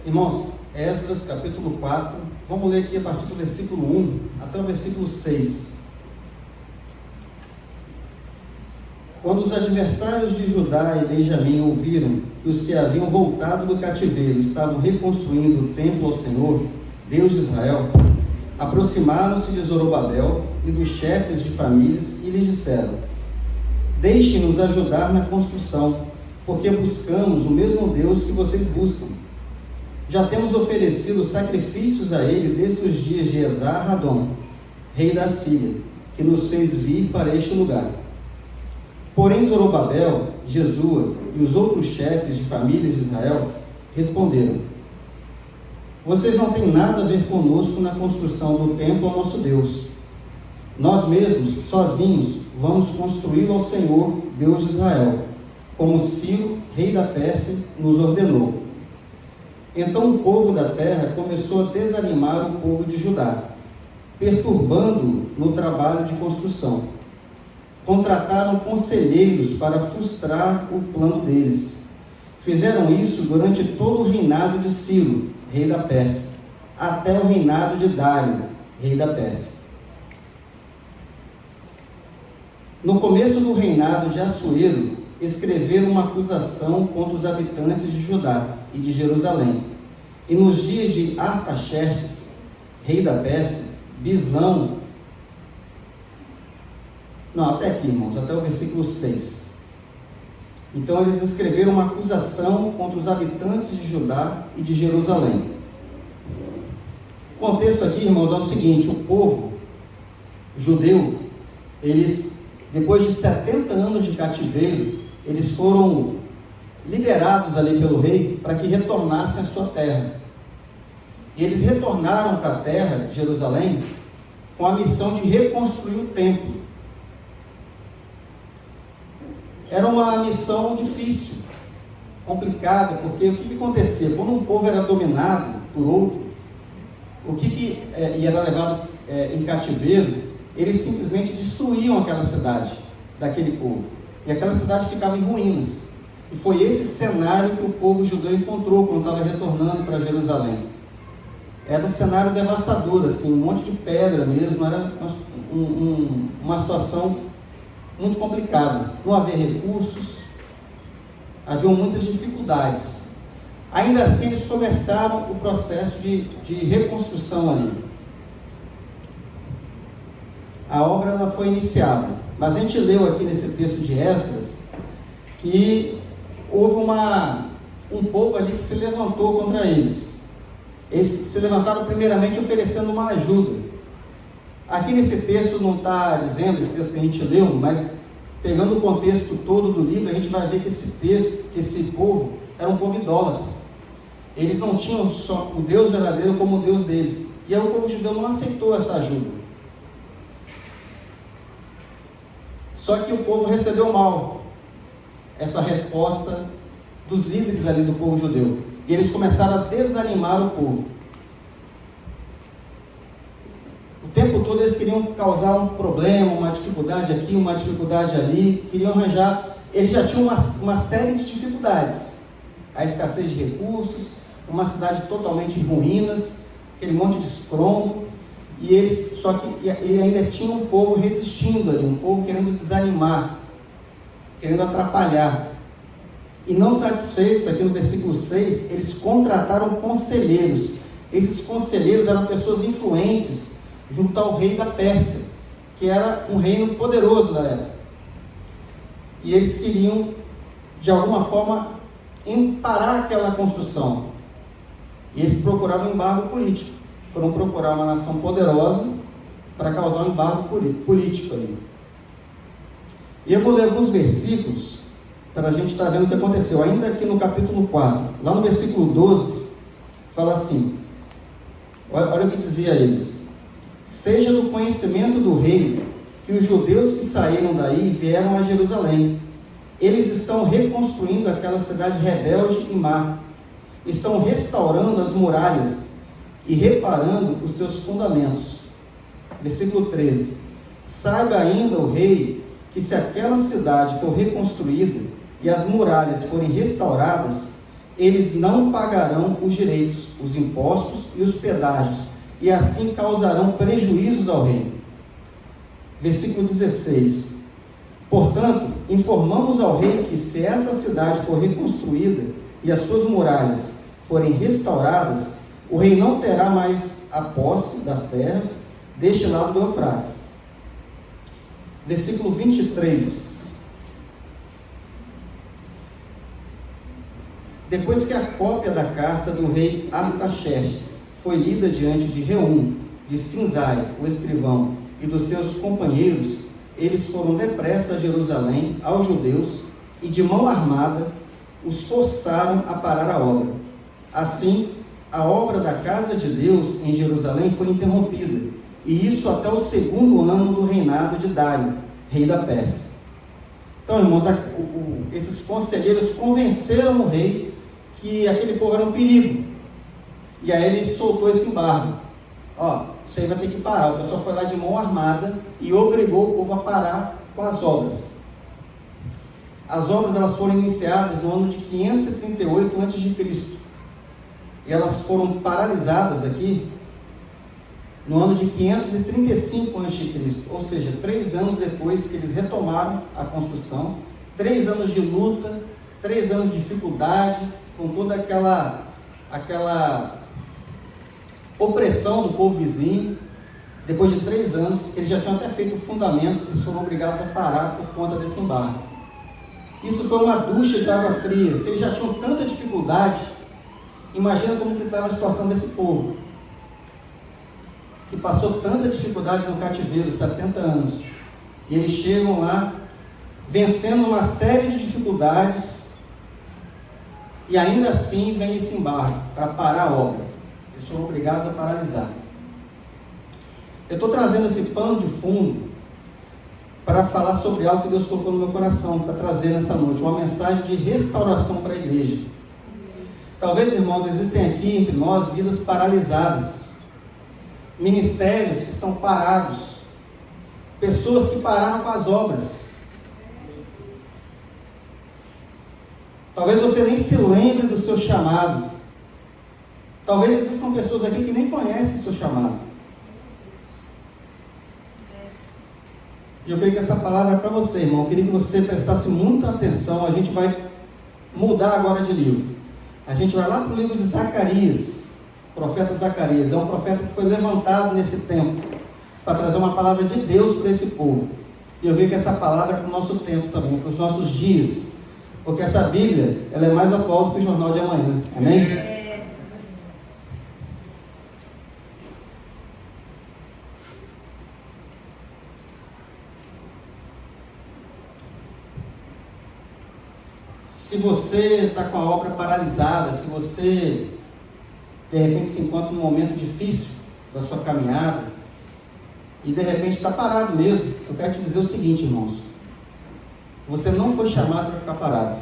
Irmãos, Esdras capítulo 4, vamos ler aqui a partir do versículo 1 até o versículo 6. Quando os adversários de Judá e Benjamim ouviram que os que haviam voltado do cativeiro estavam reconstruindo o templo ao Senhor, Deus de Israel, aproximaram-se de Zorobabel e dos chefes de famílias e lhes disseram: deixem-nos ajudar na construção, porque buscamos o mesmo Deus que vocês buscam. Já temos oferecido sacrifícios a ele desde os dias de Esar-Hadon, rei da Síria, que nos fez vir para este lugar. Porém Zorobabel, Jesua e os outros chefes de famílias de Israel responderam: vocês não têm nada a ver conosco na construção do templo ao nosso Deus. Nós mesmos, sozinhos, vamos construí-lo ao Senhor, Deus de Israel, como Ciro, rei da Pérsia, nos ordenou. Então o povo da terra começou a desanimar o povo de Judá, perturbando-o no trabalho de construção. Contrataram conselheiros para frustrar o plano deles. Fizeram isso durante todo o reinado de Ciro, rei da Pérsia, até o reinado de Dário, rei da Pérsia. No começo do reinado de Assuero, escreveram uma acusação contra os habitantes de Judá e de Jerusalém. E nos dias de Artaxerxes, rei da Pérsia, Bislão... Não, até aqui, irmãos, até o versículo 6. Então eles escreveram uma acusação contra os habitantes de Judá e de Jerusalém. O contexto aqui, irmãos, é o seguinte: o povo judeu, eles, depois de 70 anos de cativeiro, eles foram liberados ali pelo rei para que retornassem à sua terra. E eles retornaram para a terra de Jerusalém com a missão de reconstruir o templo. Era uma missão difícil, complicada, porque o que acontecia? Quando um povo era dominado por outro, e era levado em cativeiro, eles simplesmente destruíam aquela cidade, daquele povo. E aquela cidade ficava em ruínas. E foi esse cenário que o povo judeu encontrou quando estava retornando para Jerusalém. Era um cenário devastador, assim, um monte de pedra mesmo, era uma situação muito complicada. Não havia recursos, haviam muitas dificuldades. Ainda assim, eles começaram o processo de reconstrução ali. A obra ela foi iniciada, mas a gente leu aqui nesse texto de Esdras que houve um povo ali que se levantou contra eles. Eles se levantaram primeiramente oferecendo uma ajuda. Aqui nesse texto não está dizendo, esse texto que a gente leu, mas pegando o contexto todo do livro, a gente vai ver que esse povo era um povo idólatra. Eles não tinham só o Deus verdadeiro como o Deus deles. E aí o povo judeu não aceitou essa ajuda. Só que o povo recebeu mal essa resposta dos líderes ali do povo judeu. E eles começaram a desanimar o povo. O tempo todo eles queriam causar um problema, uma dificuldade aqui, uma dificuldade ali, queriam arranjar. Eles já tinham uma série de dificuldades. A escassez de recursos, uma cidade totalmente em ruínas, aquele monte de escombro. E ainda tinha um povo resistindo ali, um povo querendo desanimar, querendo atrapalhar. E não satisfeitos, aqui no versículo 6, eles contrataram conselheiros. Esses conselheiros eram pessoas influentes junto ao rei da Pérsia, que era um reino poderoso da época. E eles queriam, de alguma forma, parar aquela construção. E eles procuraram um embargo político. Foram procurar uma nação poderosa para causar um embargo político ali. E eu vou ler alguns versículos para a gente estar vendo o que aconteceu. Ainda aqui no capítulo 4, lá no versículo 12, fala assim, olha o que dizia a eles: seja do conhecimento do rei que os judeus que saíram daí vieram a Jerusalém. Eles estão reconstruindo aquela cidade rebelde e má. Estão restaurando as muralhas e reparando os seus fundamentos. Versículo 13. Saiba ainda o rei que se aquela cidade for reconstruída e as muralhas forem restauradas, eles não pagarão os direitos, os impostos e os pedágios, e assim causarão prejuízos ao rei. Versículo 16. Portanto, informamos ao rei que se essa cidade for reconstruída e as suas muralhas forem restauradas, o rei não terá mais a posse das terras deste lado do Eufrates. Versículo 23. Depois que a cópia da carta do rei Artaxerxes foi lida diante de Reum, de Sinzai, o escrivão, e dos seus companheiros, eles foram depressa a Jerusalém, aos judeus, e de mão armada os forçaram a parar a obra. Assim, a obra da casa de Deus em Jerusalém foi interrompida, e isso até o 2º ano do reinado de Dário, rei da Pérsia. Então, irmãos, esses conselheiros convenceram o rei que aquele povo era um perigo, e aí ele soltou esse embargo. Isso aí vai ter que parar. O pessoal foi lá de mão armada e obrigou o povo a parar com as obras. As obras elas foram iniciadas no ano de 538 a.C. E elas foram paralisadas aqui no ano de 535 a.C., ou seja, 3 anos depois que eles retomaram a construção, 3 anos de luta, 3 anos de dificuldade, com toda aquela opressão do povo vizinho. Depois de 3 anos, eles já tinham até feito o fundamento, eles foram obrigados a parar por conta desse embargo. Isso foi uma ducha de água fria. Se eles já tinham tanta dificuldade, imagina como que estava a situação desse povo, que passou tanta dificuldade no cativeiro, 70 anos, e eles chegam lá, vencendo uma série de dificuldades, e ainda assim vem esse embargo, para parar a obra. Eles foram obrigados a paralisar. Eu estou trazendo esse pano de fundo, para falar sobre algo que Deus colocou no meu coração, para trazer nessa noite, uma mensagem de restauração para a igreja. Talvez, irmãos, existem aqui entre nós vidas paralisadas, ministérios que estão parados, pessoas que pararam com as obras. Talvez você nem se lembre do seu chamado. Talvez existam pessoas aqui que nem conhecem o seu chamado. E eu queria que essa palavra é para você, irmão. Eu queria que você prestasse muita atenção. A gente vai mudar agora de livro. A gente vai lá para o livro de Zacarias, profeta Zacarias. É um profeta que foi levantado nesse tempo para trazer uma palavra de Deus para esse povo. E eu vi que essa palavra é para o nosso tempo também, para os nossos dias. Porque essa Bíblia, ela é mais atual do que o jornal de amanhã. Amém? Se você está com a obra paralisada, se você de repente se encontra num momento difícil da sua caminhada e de repente está parado mesmo, eu quero te dizer o seguinte, irmãos: você não foi chamado para ficar parado.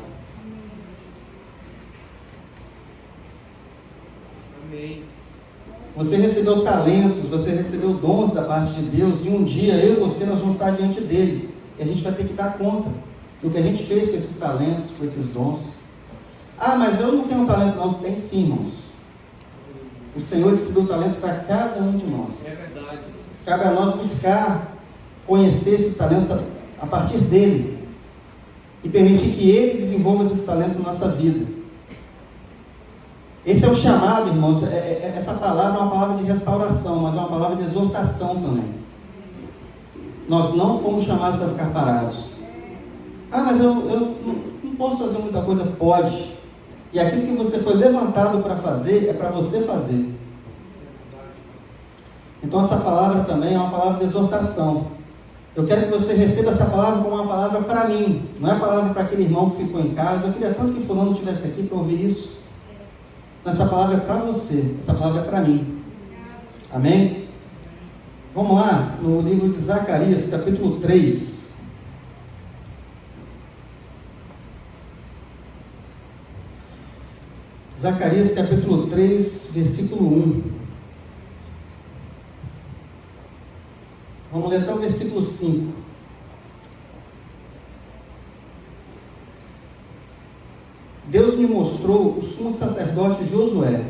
Amém. Você recebeu talentos, você recebeu dons da parte de Deus, e um dia eu e você nós vamos estar diante dele e a gente vai ter que dar conta do que a gente fez com esses talentos, com esses dons. Mas eu não tenho talento. Não, tem sim, irmãos. O Senhor distribuiu talento para cada um de nós. É verdade. Cabe a nós buscar, conhecer esses talentos a partir dele e permitir que ele desenvolva esses talentos na nossa vida. Esse é o chamado, irmãos. Essa palavra é uma palavra de restauração, mas é uma palavra de exortação também. Nós não fomos chamados para ficar parados. Mas eu não posso fazer muita coisa. Pode. E aquilo que você foi levantado para fazer, é para você fazer. Então essa palavra também é uma palavra de exortação. Eu quero que você receba essa palavra como uma palavra para mim. Não é palavra para aquele irmão que ficou em casa. Eu queria tanto que fulano estivesse aqui para ouvir isso. Essa palavra é para você. Essa palavra é para mim. Amém? Vamos lá, no livro de Zacarias, capítulo 3. Zacarias capítulo 3, versículo 1. Vamos ler até o versículo 5. Deus me mostrou o sumo sacerdote Josué,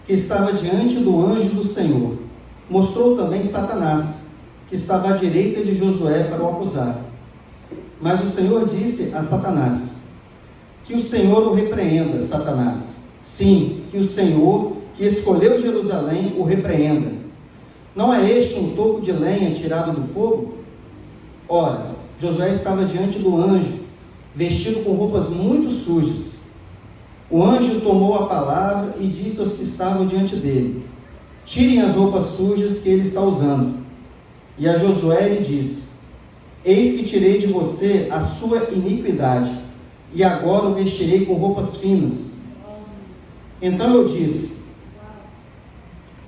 que estava diante do anjo do Senhor. Mostrou também Satanás, que estava à direita de Josué para o acusar. Mas o Senhor disse a Satanás: que o Senhor o repreenda, Satanás. Sim, que o Senhor, que escolheu Jerusalém, o repreenda. Não é este um toco de lenha tirado do fogo? Ora, Josué estava diante do anjo, vestido com roupas muito sujas. O anjo tomou a palavra e disse aos que estavam diante dele: tirem as roupas sujas que ele está usando. E a Josué lhe disse: eis que tirei de você a sua iniquidade, e agora o vestirei com roupas finas. Então eu disse: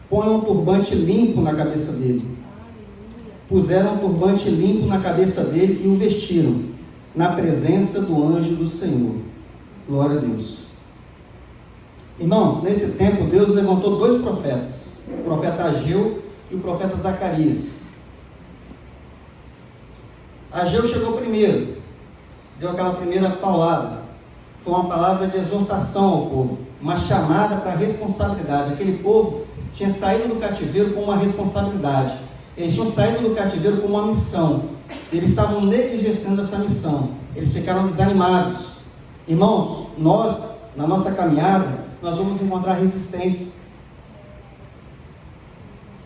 ponham um turbante limpo na cabeça dele. Puseram um turbante limpo na cabeça dele e o vestiram, na presença do anjo do Senhor. Glória a Deus. Irmãos, nesse tempo Deus levantou dois profetas, o profeta Ageu e o profeta Zacarias. Ageu chegou primeiro, deu aquela primeira paulada. Foi uma palavra de exortação ao povo, uma chamada para a responsabilidade. Aquele povo tinha saído do cativeiro com uma responsabilidade. Eles tinham saído do cativeiro com uma missão. Eles estavam negligenciando essa missão. Eles ficaram desanimados. Irmãos, nós, na nossa caminhada, nós vamos encontrar resistência.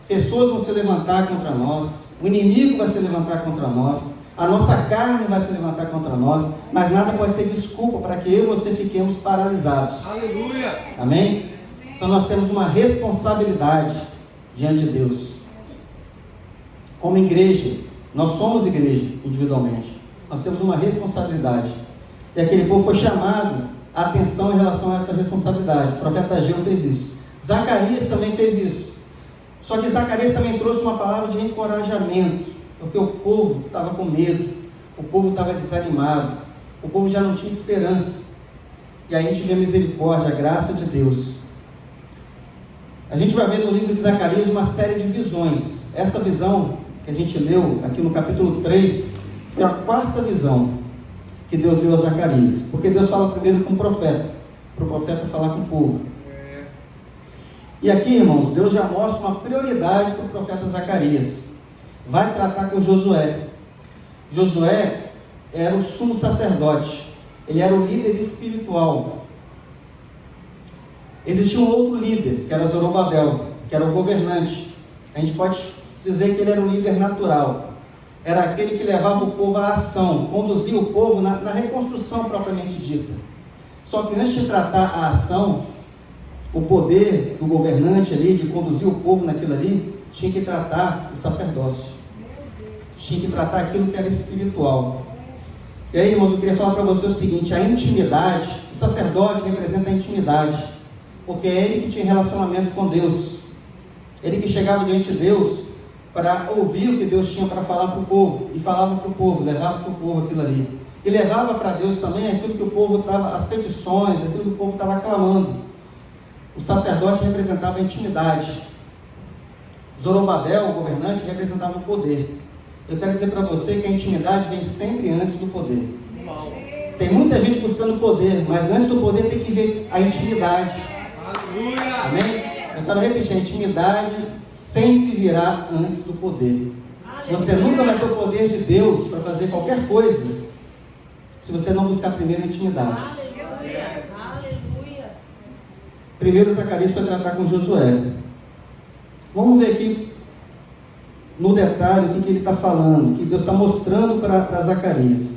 Pessoas vão se levantar contra nós. O inimigo vai se levantar contra nós. A nossa carne vai se levantar contra nós. Mas nada pode ser desculpa para que eu e você fiquemos paralisados. Aleluia! Amém? Então nós temos uma responsabilidade diante de Deus. Como igreja, nós somos igreja individualmente. Nós temos uma responsabilidade. E aquele povo foi chamado a atenção em relação a essa responsabilidade. O profeta Ageu fez isso. Zacarias também fez isso. Só que Zacarias também trouxe uma palavra de encorajamento, porque o povo estava com medo, o povo estava desanimado, o povo já não tinha esperança. E aí a gente vê a misericórdia, a graça de Deus. A gente vai ver no livro de Zacarias uma série de visões. Essa visão que a gente leu aqui no capítulo 3 foi a quarta visão que Deus deu a Zacarias, porque Deus fala primeiro com o profeta, para o profeta falar com o povo. E aqui, irmãos, Deus já mostra uma prioridade para o profeta Zacarias. Vai tratar com Josué. Josué era o sumo sacerdote, ele era o líder espiritual. Existia um outro líder, que era Zorobabel, que era o governante. A gente pode dizer que ele era um líder natural, era aquele que levava o povo à ação, conduzia o povo na reconstrução propriamente dita. Só que antes de tratar a ação, o poder do governante ali, de conduzir o povo naquilo ali, tinha que tratar o sacerdócio, tinha que tratar aquilo que era espiritual. E aí, irmãos, eu queria falar para você o seguinte: a intimidade, o sacerdote representa a intimidade, porque é ele que tinha relacionamento com Deus, ele que chegava diante de Deus para ouvir o que Deus tinha para falar para o povo, e falava para o povo, levava para o povo aquilo ali, e levava para Deus também aquilo que o povo estava, as petições, aquilo que o povo estava clamando. O sacerdote representava a intimidade. Zorobabel, o governante, representava o poder. Eu quero dizer para você que a intimidade vem sempre antes do poder. Tem muita gente buscando poder, mas antes do poder tem que ver a intimidade. Amém? Eu quero repetir, a intimidade sempre virá antes do poder. Você nunca vai ter o poder de Deus para fazer qualquer coisa se você não buscar primeiro a intimidade. Primeiro Zacarias foi tratar com Josué. Vamos ver aqui no detalhe o que ele está falando, que Deus está mostrando para Zacarias.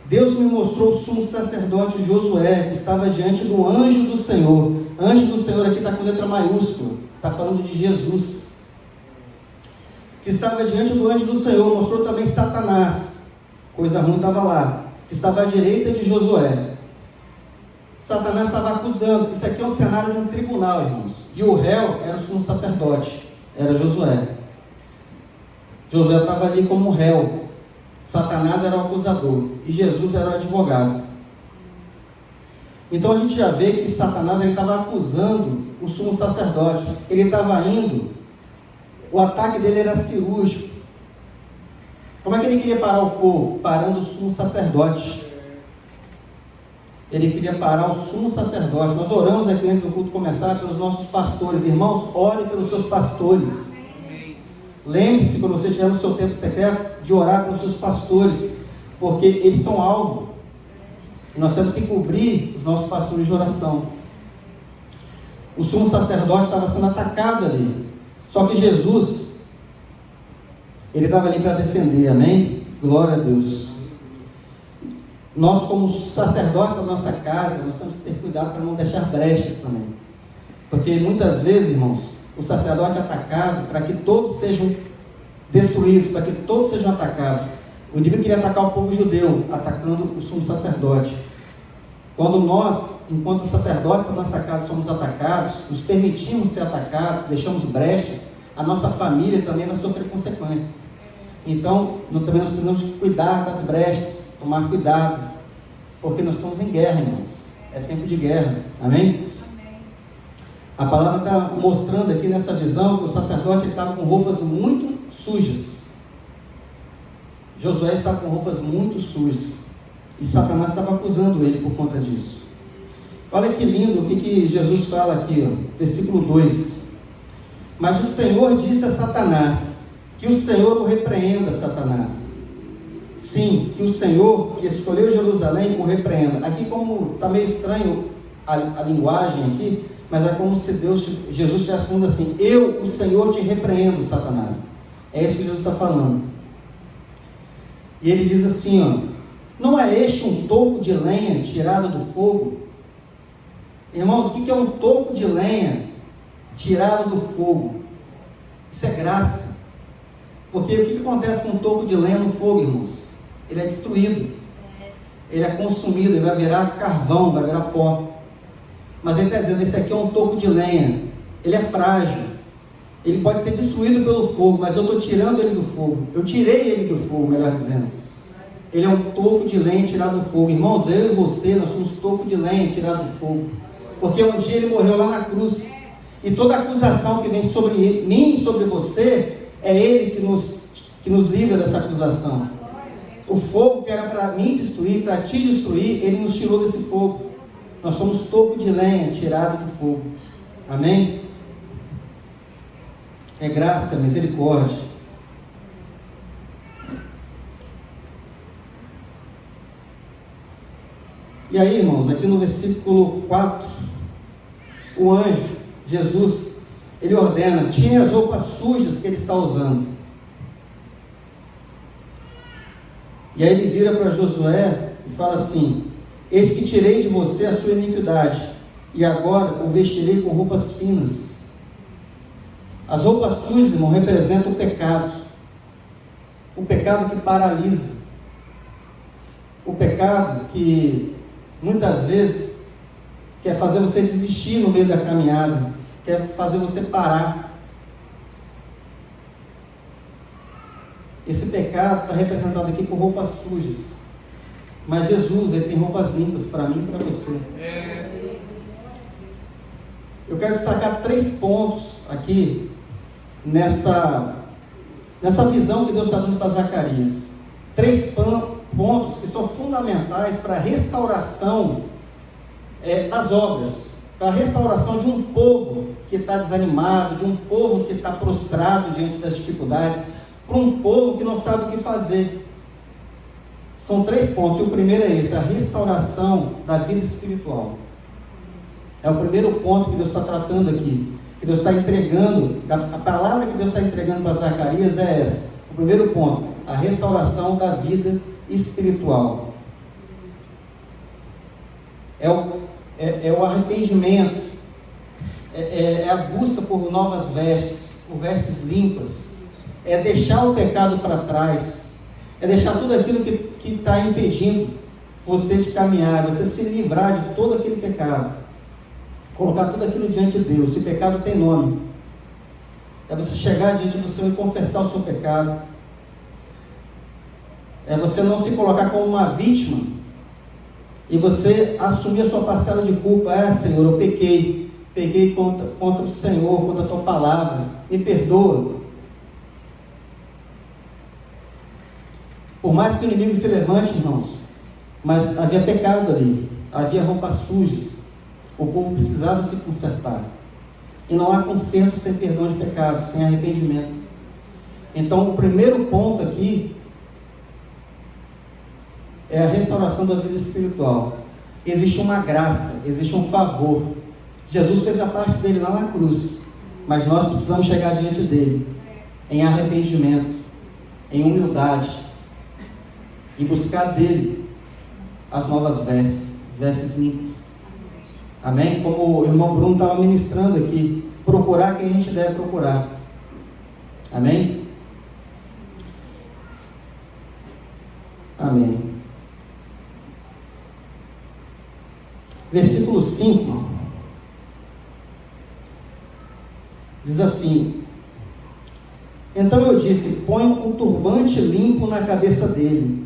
Deus me mostrou o sumo sacerdote Josué, que estava diante do anjo do Senhor. Anjo do Senhor aqui está com letra maiúscula, está falando de Jesus. Que estava diante do anjo do Senhor. Mostrou também Satanás, coisa ruim estava lá, que estava à direita de Josué. Satanás estava acusando. Isso aqui é um cenário de um tribunal, irmãos. E o réu era o sumo sacerdote, era Josué. Josué estava ali como réu. Satanás era o acusador e Jesus era o advogado. Então a gente já vê que Satanás ele estava acusando o sumo sacerdote. Ele estava indo, o ataque dele era cirúrgico. Como é que ele queria parar o povo? Parando o sumo sacerdote. ele queria parar o sumo sacerdote. Nós oramos aqui antes do culto começar pelos nossos pastores. Irmãos, ore pelos seus pastores. Lembre-se, quando você estiver no seu tempo secreto, de orar pelos seus pastores, porque eles são alvo. E nós temos que cobrir os nossos pastores de oração. O sumo sacerdote estava sendo atacado ali. Só que Jesus, ele estava ali para defender, amém? Glória a Deus. Nós, como sacerdotes da nossa casa, nós temos que ter cuidado para não deixar brechas também. Porque muitas vezes, irmãos, o sacerdote é atacado para que todos sejam destruídos, para que todos sejam atacados. O inimigo queria atacar o povo judeu, atacando o sumo sacerdote. Quando nós, enquanto sacerdotes da nossa casa, somos atacados, nos permitimos ser atacados, deixamos brechas, a nossa família também vai sofrer consequências. Então, também nós precisamos cuidar das brechas, tomar cuidado, porque nós estamos em guerra, irmãos. É tempo de guerra, amém? A palavra está mostrando aqui nessa visão que o sacerdote estava com roupas muito sujas. Josué estava com roupas muito sujas. E Satanás estava acusando ele por conta disso. Olha que lindo o que Jesus fala aqui, ó, versículo 2. Mas o Senhor disse a Satanás, que o Senhor o repreenda, Satanás. Sim, que o Senhor, que escolheu Jerusalém, o repreenda. Aqui, como está meio estranho a linguagem aqui, mas é como se Jesus estivesse falando assim: eu, o Senhor, te repreendo, Satanás. É isso que Jesus está falando. E ele diz assim, ó: não é este um toco de lenha tirado do fogo? Irmãos, o que é um toco de lenha tirado do fogo? Isso é graça. Porque o que acontece com um toco de lenha no fogo, irmãos? Ele é destruído, ele é consumido, ele vai virar carvão, vai virar pó. Mas ele está dizendo: esse aqui é um toco de lenha, ele é frágil, ele pode ser destruído pelo fogo, mas eu estou tirando ele do fogo, eu tirei ele do fogo, melhor dizendo. Ele é um toco de lenha tirado do fogo. Irmãos, eu e você, nós somos toco de lenha tirado do fogo, porque um dia ele morreu lá na cruz, e toda acusação que vem sobre mim e sobre você, é ele que nos livra dessa acusação. O fogo que era para mim destruir, para te destruir, ele nos tirou desse fogo. Nós somos toco de lenha tirado do fogo, amém? É graça, misericórdia. E aí, irmãos, aqui no versículo 4, o anjo, Jesus, ele ordena: tire as roupas sujas que ele está usando. E aí ele vira para Josué e fala assim: eis que tirei de você a sua iniquidade, e agora o vestirei com roupas finas. As roupas sujas, irmão, representam o pecado que paralisa, o pecado que muitas vezes quer fazer você desistir no meio da caminhada, quer fazer você parar. Esse pecado está representado aqui por roupas sujas, mas Jesus, ele tem roupas limpas para mim e para você. Eu quero destacar 3 pontos aqui nessa visão que Deus está dando para Zacarias. 3 pontos que são fundamentais para a restauração das obras, para a restauração de um povo que está desanimado, de um povo que está prostrado diante das dificuldades, para um povo que não sabe o que fazer. São 3 pontos, e o primeiro é esse: a restauração da vida espiritual. É o primeiro ponto que Deus está tratando aqui, que Deus está entregando, a palavra que Deus está entregando para Zacarias é essa. O primeiro ponto: a restauração da vida espiritual. É o arrependimento, é a busca por novas vestes, por vestes limpas, é deixar o pecado para trás, é deixar tudo aquilo que está impedindo você de caminhar, você se livrar de todo aquele pecado, colocar tudo aquilo diante de Deus. Se pecado tem nome, é você chegar diante do Senhor e confessar o seu pecado, é você não se colocar como uma vítima, e você assumir a sua parcela de culpa. Senhor, eu pequei contra o Senhor, contra a tua palavra, me perdoa. Por mais que o inimigo se levante, irmãos, mas havia pecado ali, havia roupas sujas, o povo precisava se consertar. E não há conserto sem perdão de pecados, sem arrependimento. Então, o primeiro ponto aqui é a restauração da vida espiritual. Existe uma graça, existe um favor. Jesus fez a parte dele lá na cruz, mas nós precisamos chegar diante dele em arrependimento, em humildade, e buscar dele as novas vestes limpas. Amém? Como o irmão Bruno estava ministrando aqui, procurar quem a gente deve procurar. Amém? Amém. Versículo 5 diz assim: então eu disse, põe um turbante limpo na cabeça dele.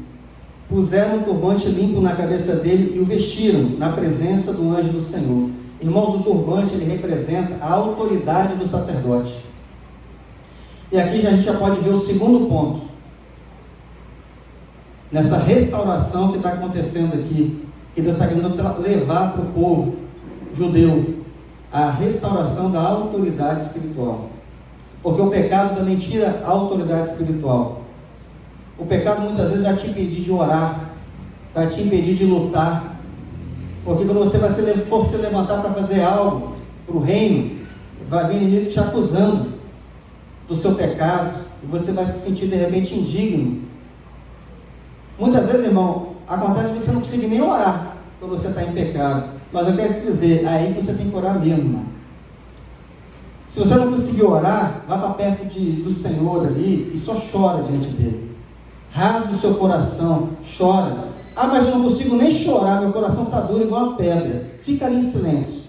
Puseram um turbante limpo na cabeça dele e o vestiram na presença do anjo do Senhor. Irmãos, o turbante ele representa a autoridade do sacerdote. E aqui a gente já pode ver o segundo ponto, nessa restauração que está acontecendo aqui, que Deus está querendo levar para o povo judeu, a restauração da autoridade espiritual. Porque o pecado também tira a autoridade espiritual. O pecado muitas vezes vai te impedir de orar, vai te impedir de lutar. Porque quando você for se levantar para fazer algo para o reino, vai vir o inimigo te acusando do seu pecado, e você vai se sentir de repente indigno. Muitas vezes, irmão, acontece que você não consegue nem orar quando você está em pecado. Mas eu quero te dizer, é aí que você tem que orar mesmo, irmão. Se você não conseguir orar, vá para perto do Senhor ali e só chora diante dele. Rasga o seu coração, chora. Ah, mas eu não consigo nem chorar, meu coração está duro igual uma pedra. Fica ali em silêncio,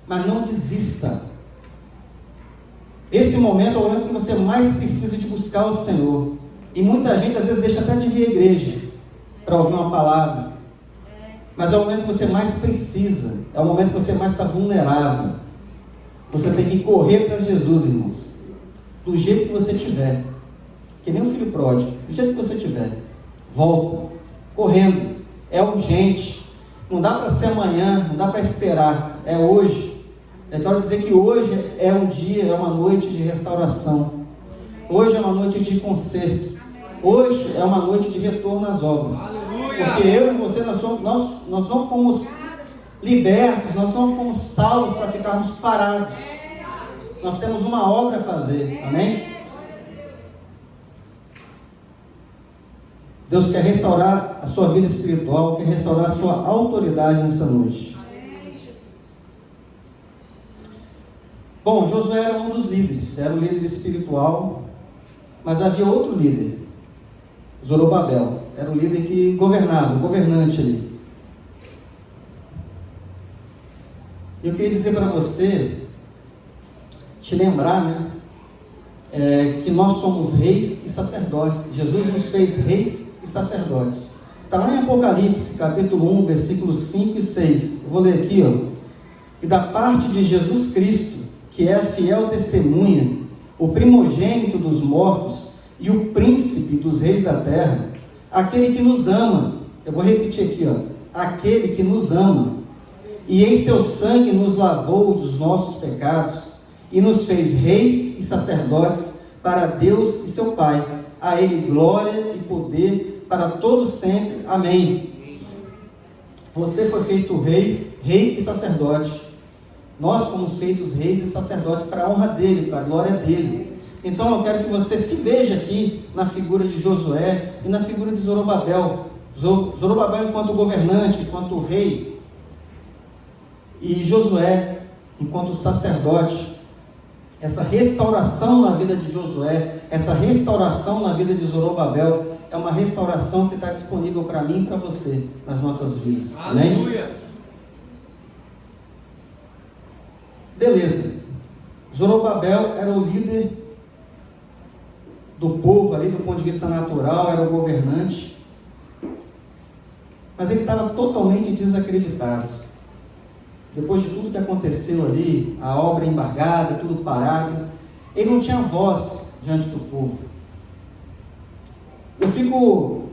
mas não desista. Esse momento é o momento que você mais precisa de buscar o Senhor. E muita gente às vezes deixa até de vir à igreja para ouvir uma palavra. Mas é o momento que você mais precisa, é o momento que você mais está vulnerável. Você tem que correr para Jesus, irmãos, do jeito que você tiver, que nem o filho pródigo, do jeito que você tiver, volta, correndo, é urgente, não dá para ser amanhã, não dá para esperar, é hoje. Eu quero dizer que hoje é um dia, é uma noite de restauração, hoje é uma noite de conserto, hoje é uma noite de retorno às obras. Porque eu e você, nós não fomos libertos, nós não fomos salvos para ficarmos parados. Nós temos uma obra a fazer, amém? Deus quer restaurar a sua vida espiritual, quer restaurar a sua autoridade nessa noite. Bom, Josué era um dos líderes, era o líder espiritual, mas havia outro líder, Zorobabel, era o líder que governava, o governante ali. Eu queria dizer para você, te lembrar, que nós somos reis e sacerdotes. Jesus nos fez reis e sacerdotes. Está lá em Apocalipse, capítulo 1, versículos 5 e 6. Eu vou ler aqui, E da parte de Jesus Cristo, que é a fiel testemunha, o primogênito dos mortos e o príncipe dos reis da terra, aquele que nos ama. Eu vou repetir aqui, aquele que nos ama, e em seu sangue nos lavou dos nossos pecados, e nos fez reis e sacerdotes para Deus e seu Pai. A Ele glória e poder para todos sempre. Amém. Você foi feito rei e sacerdote. Nós fomos feitos reis e sacerdotes para a honra dEle, para a glória dEle. Então eu quero que você se veja aqui na figura de Josué e na figura de Zorobabel. Zorobabel enquanto governante, enquanto rei, e Josué enquanto sacerdote. Essa restauração na vida de Josué, essa restauração na vida de Zorobabel, é uma restauração que está disponível para mim e para você, nas nossas vidas. Amém? Beleza. Zorobabel era o líder do povo ali, do ponto de vista natural, era o governante. Mas ele estava totalmente desacreditado. Depois de tudo que aconteceu ali, a obra embargada, tudo parado, ele não tinha voz diante do povo. Eu fico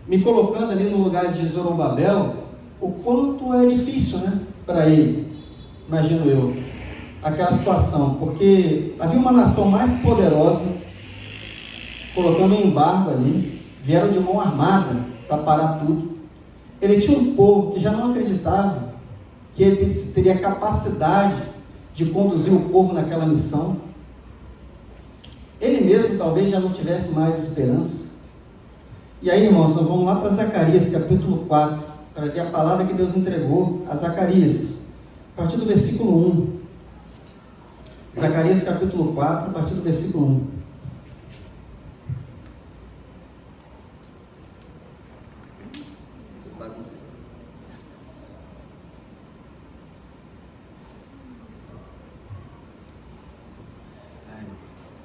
me colocando ali no lugar de Zorobabel, o quanto é difícil, né, para ele, imagino eu, aquela situação, porque havia uma nação mais poderosa, colocando um embargo ali, vieram de mão armada para parar tudo. Ele tinha um povo que já não acreditava que ele teria capacidade de conduzir o povo naquela missão. Ele mesmo talvez já não tivesse mais esperança. E aí, irmãos, nós vamos lá para Zacarias, capítulo 4, para ver a palavra que Deus entregou a Zacarias, a partir do versículo 1. Zacarias, capítulo 4, a partir do versículo 1.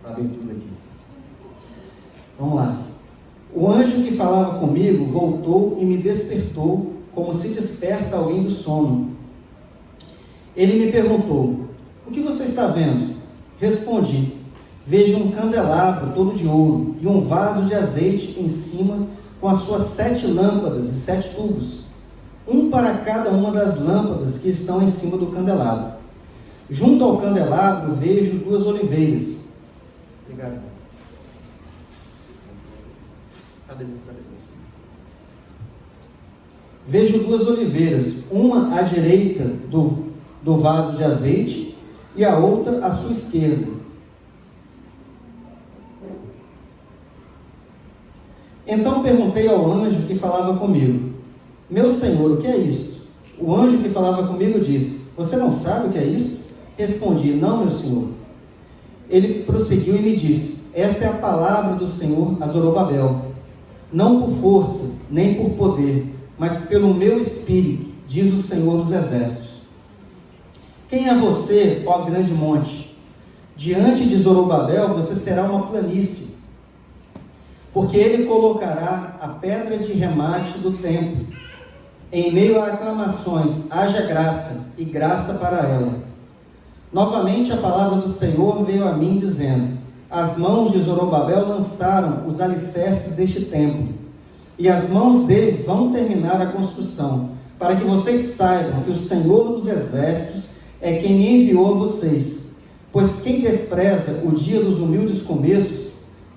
Abrir tudo aqui. Vamos lá. O anjo que falava comigo voltou e me despertou, como se desperta alguém do sono. Ele me perguntou: o que você está vendo? Respondi: vejo um candelabro todo de ouro e um vaso de azeite em cima, com as suas 7 lâmpadas e 7 tubos, um para cada uma das lâmpadas que estão em cima do candelabro. Junto ao candelabro vejo 2 oliveiras. Obrigado. Vejo 2 oliveiras, uma à direita do vaso de azeite e a outra à sua esquerda. Então perguntei ao anjo que falava comigo: meu senhor, o que é isto? O anjo que falava comigo disse: você não sabe o que é isto? Respondi: não, meu senhor. Ele prosseguiu e me disse: esta é a palavra do Senhor a Zorobabel, não por força, nem por poder, mas pelo meu espírito, diz o Senhor dos exércitos. Quem é você, ó grande monte? Diante de Zorobabel você será uma planície, porque ele colocará a pedra de remate do templo. Em meio a aclamações, haja graça, e graça para ela. Novamente a palavra do Senhor veio a mim dizendo: as mãos de Zorobabel lançaram os alicerces deste templo, e as mãos dele vão terminar a construção, para que vocês saibam que o Senhor dos exércitos é quem me enviou a vocês. Pois quem despreza o dia dos humildes começos,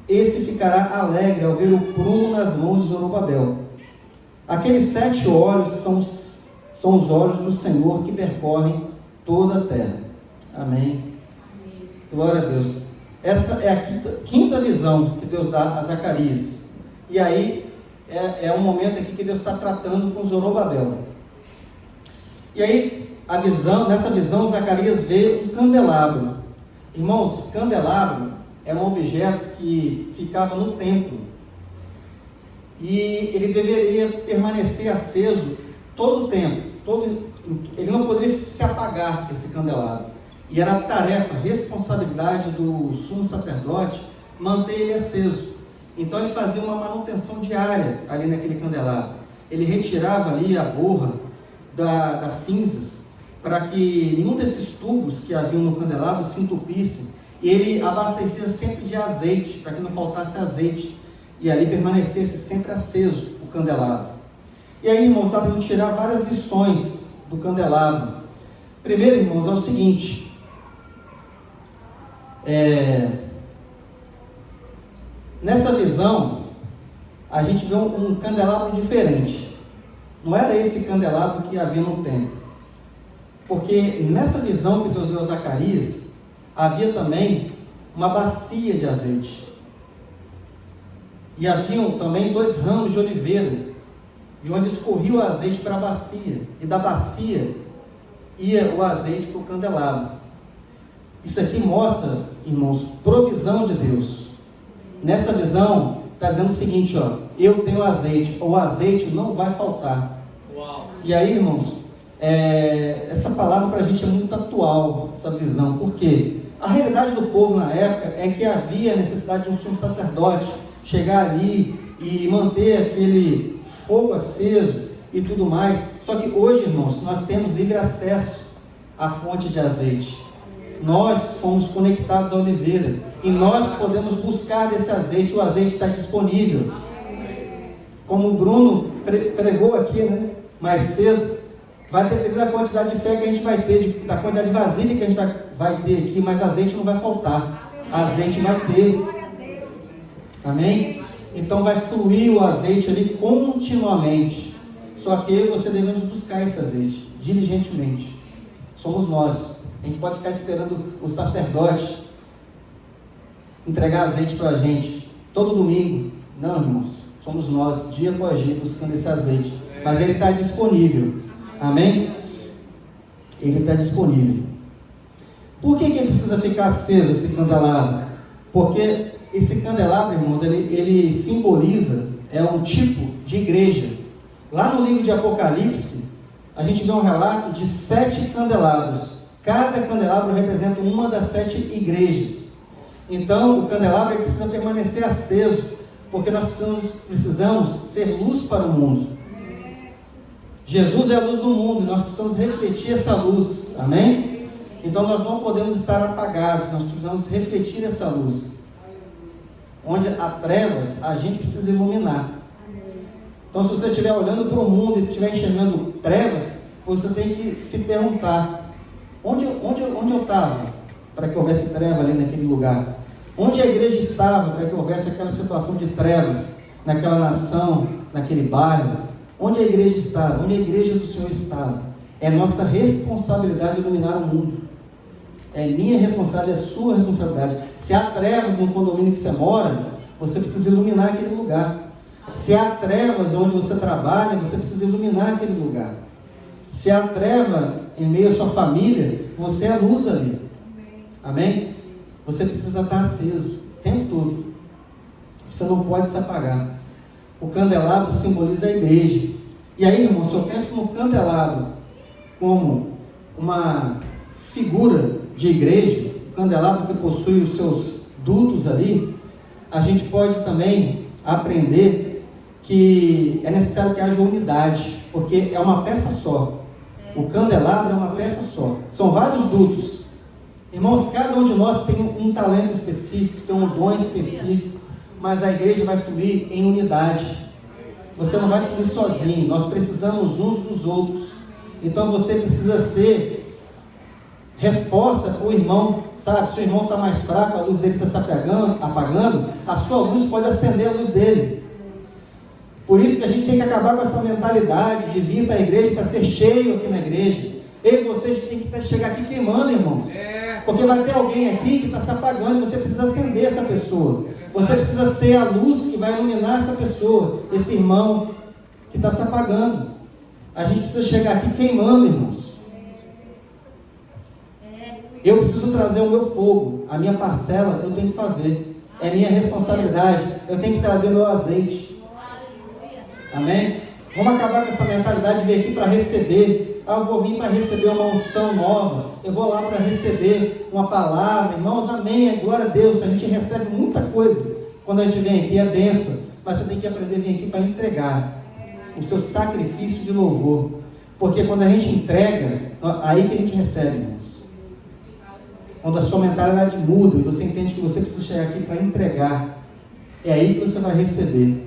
esse ficará alegre ao ver o prumo nas mãos de Zorobabel. Aqueles 7 olhos são os olhos do Senhor que percorrem toda a terra. Amém. Glória a Deus. Essa é a quinta visão que Deus dá a Zacarias. E aí é um momento aqui que Deus está tratando com Zorobabel. E aí nessa visão Zacarias vê um candelabro. Irmãos, candelabro é um objeto que ficava no templo, e ele deveria permanecer aceso todo o tempo, ele não poderia se apagar, esse candelabro, e era tarefa, responsabilidade do sumo sacerdote manter ele aceso. Então ele fazia uma manutenção diária ali naquele candelabro. Ele retirava ali a borra das cinzas, para que nenhum desses tubos que haviam no candelabro se entupissem, e ele abastecia sempre de azeite, para que não faltasse azeite, e ali permanecesse sempre aceso o candelabro. E aí, irmãos, dá para a gente tirar várias lições do candelabro. Primeiro, irmãos, é o seguinte: nessa visão a gente vê um candelabro diferente. Não era esse candelabro que havia no templo, porque nessa visão que Deus deu a Zacarias, havia também uma bacia de azeite, e haviam também 2 ramos de oliveira, de onde escorria o azeite para a bacia, e da bacia ia o azeite para o candelabro. Isso aqui mostra, irmãos, provisão de Deus. Nessa visão está dizendo o seguinte, ó: eu tenho azeite, o azeite não vai faltar. Uau. E aí, irmãos, essa palavra para a gente é muito atual, essa visão, porque a realidade do povo na época é que havia necessidade de um sumo sacerdote chegar ali e manter aquele fogo aceso e tudo mais. Só que hoje, irmãos, nós temos livre acesso à fonte de azeite. Nós fomos conectados à oliveira e nós podemos buscar desse azeite. O azeite está disponível. Como o Bruno pregou aqui, né? mais cedo. Vai depender da quantidade de fé que a gente vai ter, da quantidade de vasilha que a gente vai ter aqui, mas azeite não vai faltar. Azeite vai ter. Amém? Então vai fluir o azeite ali continuamente. Só que eu e você devemos buscar esse azeite, diligentemente. Somos nós. A gente pode ficar esperando o sacerdote entregar azeite para a gente todo domingo. Não, irmãos. Somos nós, dia após dia, buscando esse azeite. Mas ele está disponível. Amém? Ele está disponível. Por que ele precisa ficar aceso, esse candelabro? Porque esse candelabro, irmãos, ele simboliza, é um tipo de igreja. Lá no livro de Apocalipse, a gente vê um relato de 7 candelabros. Cada candelabro representa uma das 7 igrejas. Então, o candelabro precisa permanecer aceso, porque nós precisamos ser luz para o mundo. Jesus é a luz do mundo e nós precisamos refletir essa luz. Amém? Então, nós não podemos estar apagados, nós precisamos refletir essa luz. Onde há trevas, a gente precisa iluminar. Então, se você estiver olhando para o mundo e estiver enxergando trevas, você tem que se perguntar: onde eu estava para que houvesse treva ali naquele lugar? Onde a igreja estava para que houvesse aquela situação de trevas naquela nação, naquele bairro? Onde a igreja estava? Onde a igreja do Senhor estava? É nossa responsabilidade iluminar o mundo. É minha responsabilidade, é sua responsabilidade. Se há trevas no condomínio que você mora, você precisa iluminar aquele lugar. Se há trevas onde você trabalha, você precisa iluminar aquele lugar. Se há treva em meio à sua família, você é a luz ali. Amém? Você precisa estar aceso o tempo todo. Você não pode se apagar. O candelabro simboliza a igreja. E aí, irmão, se eu penso no candelabro como uma figura de igreja, o candelabro que possui os seus dutos ali, a gente pode também aprender que é necessário que haja unidade, porque é uma peça só. O candelabro é uma peça só. São vários dutos. Irmãos, cada um de nós tem um talento específico, tem um dom específico, mas a igreja vai fluir em unidade. Você não vai fluir sozinho, nós precisamos uns dos outros. Então você precisa ser resposta para o irmão, sabe? Se o irmão está mais fraco, a luz dele está se apagando, a sua luz pode acender a luz dele. Por isso que a gente tem que acabar com essa mentalidade de vir para a igreja para ser cheio aqui na igreja. Eu e você tem que chegar aqui queimando, irmãos. Porque vai ter alguém aqui que está se apagando e você precisa acender essa pessoa. Você precisa ser a luz que vai iluminar essa pessoa, esse irmão que está se apagando. A gente precisa chegar aqui queimando, irmãos. Eu preciso trazer o meu fogo, a minha parcela eu tenho que fazer. É minha responsabilidade, eu tenho que trazer o meu azeite. Amém? Vamos acabar com essa mentalidade de vir aqui para receber. Eu vou vir para receber uma unção nova. Eu vou lá para receber uma palavra. Irmãos, amém, glória a Deus. A gente recebe muita coisa quando a gente vem aqui, é bênção. Mas você tem que aprender a vir aqui para entregar o seu sacrifício de louvor. Porque quando a gente entrega, aí que a gente recebe, irmãos. Quando a sua mentalidade muda e você entende que você precisa chegar aqui para entregar, é aí que você vai receber.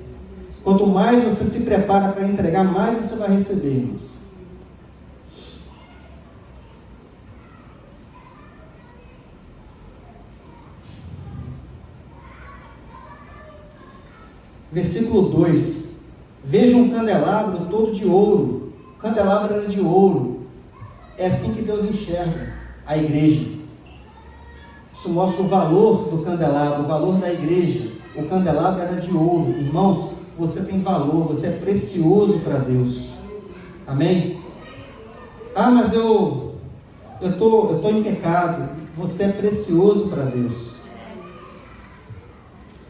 Quanto mais você se prepara para entregar, mais você vai receber, irmãos. Versículo 2. Veja um candelabro todo de ouro. O candelabro era de ouro. É assim que Deus enxerga a igreja. Isso mostra o valor do candelabro, o valor da igreja. O candelabro era de ouro. Irmãos, você tem valor, você é precioso para Deus. Amém? Ah, mas eu tô em pecado. Você é precioso para Deus.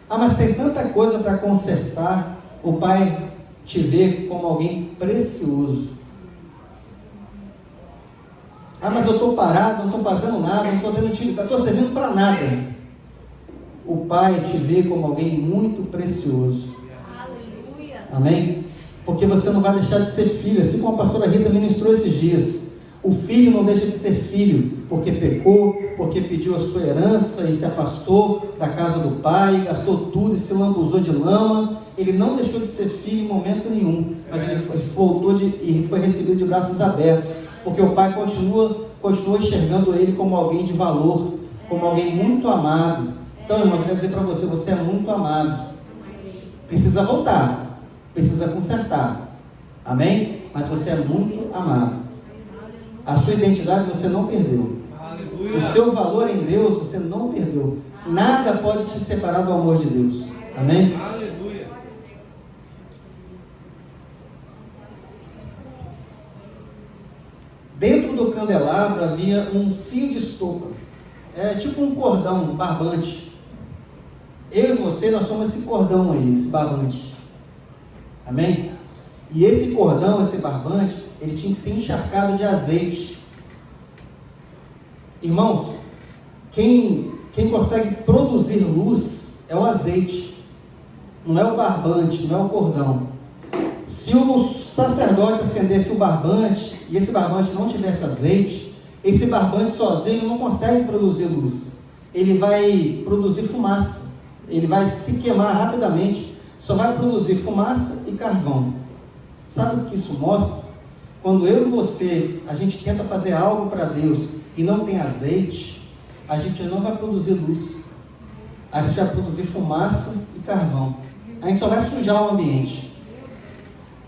Ah, mas tem tanta coisa para consertar. O Pai te vê como alguém precioso. Ah, mas eu estou parado, não estou fazendo nada, não estou tendo utilidade, não estou servindo para nada. O Pai te vê como alguém muito precioso. Aleluia. Amém? Porque você não vai deixar de ser filho, assim como a pastora Rita ministrou esses dias. O filho não deixa de ser filho, porque pecou, porque pediu a sua herança e se afastou da casa do pai, gastou tudo e se lambuzou de lama. Ele não deixou de ser filho em momento nenhum, mas ele voltou e foi recebido de braços abertos, porque o pai continuou enxergando ele como alguém de valor, como alguém muito amado. Então, irmãos, eu quero dizer para você, você é muito amado. Precisa voltar, precisa consertar, amém? Mas você é muito amado. A sua identidade você não perdeu. Aleluia. O seu valor em Deus você não perdeu. Nada pode te separar do amor de Deus, amém? Aleluia. Dentro do candelabro havia um fio de estopa, tipo um cordão, um barbante. Eu e você, nós somos esse cordão aí, esse barbante, amém? E esse cordão, esse barbante, ele tinha que ser encharcado de azeite. Irmãos, quem consegue produzir luz é o azeite, não é o barbante, não é o cordão. Se o sacerdote acendesse o barbante e esse barbante não tivesse azeite, esse barbante sozinho não consegue produzir luz. Ele vai produzir fumaça, ele vai se queimar rapidamente, só vai produzir fumaça e carvão. Sabe o que isso mostra? Quando eu e você, a gente tenta fazer algo para Deus e não tem azeite, a gente não vai produzir luz, a gente vai produzir fumaça e carvão, a gente só vai sujar o ambiente.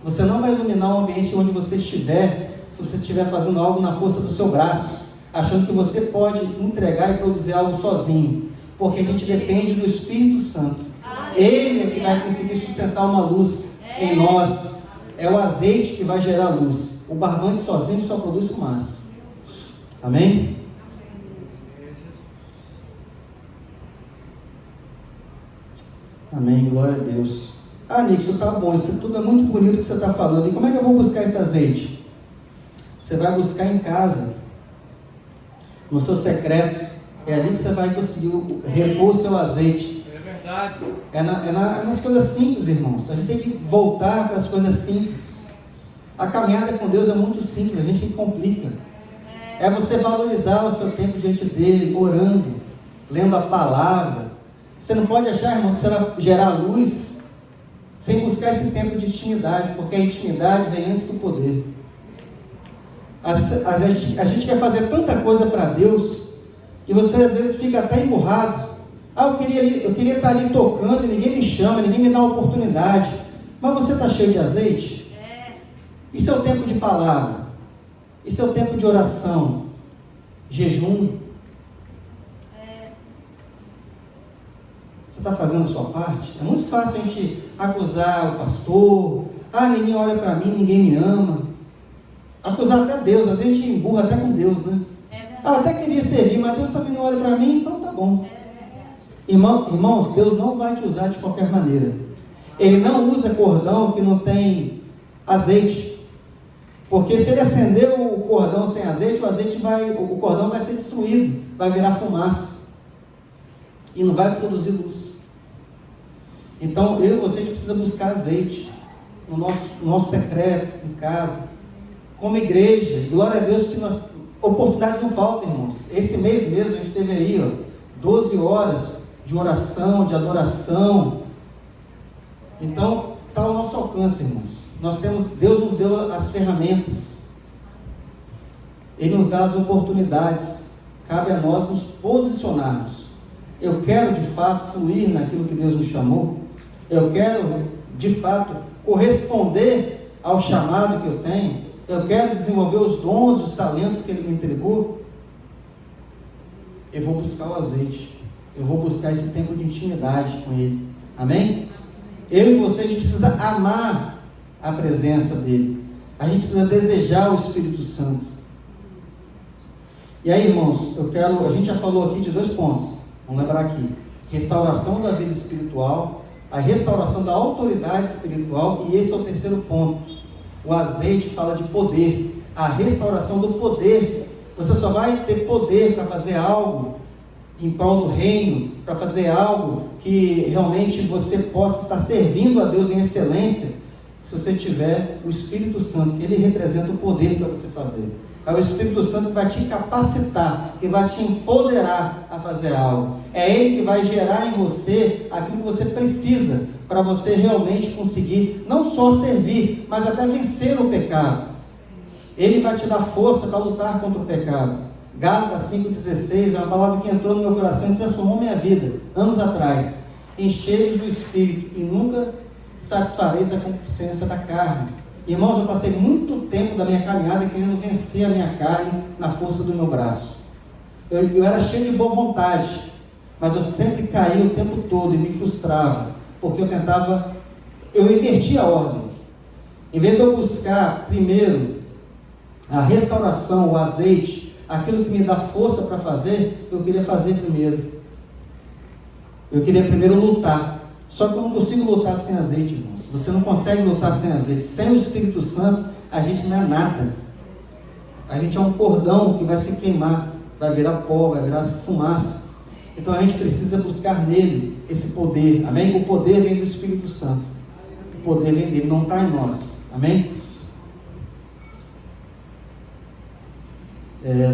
Você não vai iluminar o ambiente onde você estiver, se você estiver fazendo algo na força do seu braço, achando que você pode entregar e produzir algo sozinho, porque a gente depende do Espírito Santo. Ele é que vai conseguir sustentar uma luz em nós. É o azeite que vai gerar luz. O barbante sozinho só produz fumaça. Amém? Amém, glória a Deus. Nixon, tá bom, isso tudo é muito bonito que você está falando. E como é que eu vou buscar esse azeite? Você vai buscar em casa, no seu secreto. É ali que você vai conseguir repor o seu azeite. É verdade. É nas coisas simples, irmãos. A gente tem que voltar para as coisas simples. A caminhada com Deus é muito simples, a gente complica. É você valorizar o seu tempo diante dele, orando, lendo a palavra. Você não pode achar, irmãos, que você vai gerar luz sem buscar esse tempo de intimidade, porque a intimidade vem antes do poder. A gente quer fazer tanta coisa para Deus, e você às vezes fica até emburrado. Eu queria estar ali tocando, e ninguém me chama, ninguém me dá a oportunidade. Mas você está cheio de azeite? Isso é o tempo de palavra, isso é o tempo de oração, jejum. Você está fazendo a sua parte? É muito fácil a gente acusar o pastor. Ninguém olha para mim, ninguém me ama. Acusar até Deus, às vezes a gente emburra até com Deus, né? Eu até queria servir, mas Deus também não olha para mim, então tá bom. Irmãos, Deus não vai te usar de qualquer maneira. Ele não usa cordão que não tem azeite. Porque se ele acender o cordão sem azeite, o cordão vai ser destruído, vai virar fumaça. E não vai produzir luz. Então, eu e você, a gente precisa buscar azeite no nosso secreto, em casa, como igreja. E glória a Deus que oportunidades não faltam, irmãos. Esse mês mesmo, a gente teve aí, 12 horas de oração, de adoração. Então, está ao nosso alcance, irmãos. Deus nos deu as ferramentas. Ele nos dá as oportunidades. Cabe a nós nos posicionarmos. Eu quero, de fato, fluir naquilo que Deus me chamou. Eu quero, de fato, corresponder ao chamado que eu tenho. Eu quero desenvolver os dons, os talentos que Ele me entregou. Eu vou buscar o azeite. Eu vou buscar esse tempo de intimidade com Ele. Amém? Eu e você, a gente precisa amar a presença dEle. A gente precisa desejar o Espírito Santo. E aí, irmãos, a gente já falou aqui de 2 pontos. Vamos lembrar aqui. Restauração da vida espiritual, a restauração da autoridade espiritual, e esse é o 3º ponto. O azeite fala de poder, a restauração do poder. Você só vai ter poder para fazer algo em prol do reino, para fazer algo que realmente você possa estar servindo a Deus em excelência, se você tiver o Espírito Santo, que Ele representa o poder para você fazer. É o Espírito Santo que vai te capacitar, que vai te empoderar a fazer algo. É Ele que vai gerar em você aquilo que você precisa para você realmente conseguir não só servir, mas até vencer o pecado. Ele vai te dar força para lutar contra o pecado. Gálatas 5,16 é uma palavra que entrou no meu coração e transformou minha vida, anos atrás. Enchei-vos do Espírito e nunca satisfareis a concupiscência da carne. Irmãos, eu passei muito tempo da minha caminhada querendo vencer a minha carne na força do meu braço. Eu era cheio de boa vontade, mas eu sempre caía o tempo todo e me frustrava, porque eu invertia a ordem. Em vez de eu buscar primeiro a restauração, o azeite, aquilo que me dá força para fazer, eu queria fazer primeiro. Eu queria primeiro lutar. Só que eu não consigo lutar sem azeite, irmãos. Você não consegue lutar sem azeite. Sem o Espírito Santo, a gente não é nada. A gente é um cordão que vai se queimar, vai virar pó, vai virar fumaça. Então a gente precisa buscar nele esse poder. Amém? O poder vem do Espírito Santo. O poder vem dele, não está em nós. Amém?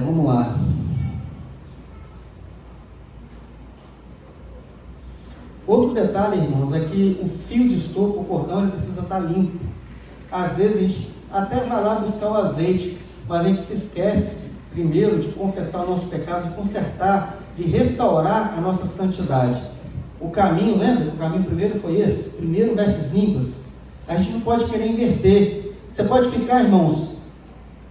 Vamos lá. Outro detalhe, irmãos, é que o fio de estopo, o cordão, ele precisa estar limpo. Às vezes a gente até vai lá buscar o azeite, mas a gente se esquece, primeiro, de confessar o nosso pecado, de consertar, de restaurar a nossa santidade. O caminho, lembra? O caminho primeiro foi esse? Primeiro vestes limpas. A gente não pode querer inverter. Você pode ficar, irmãos,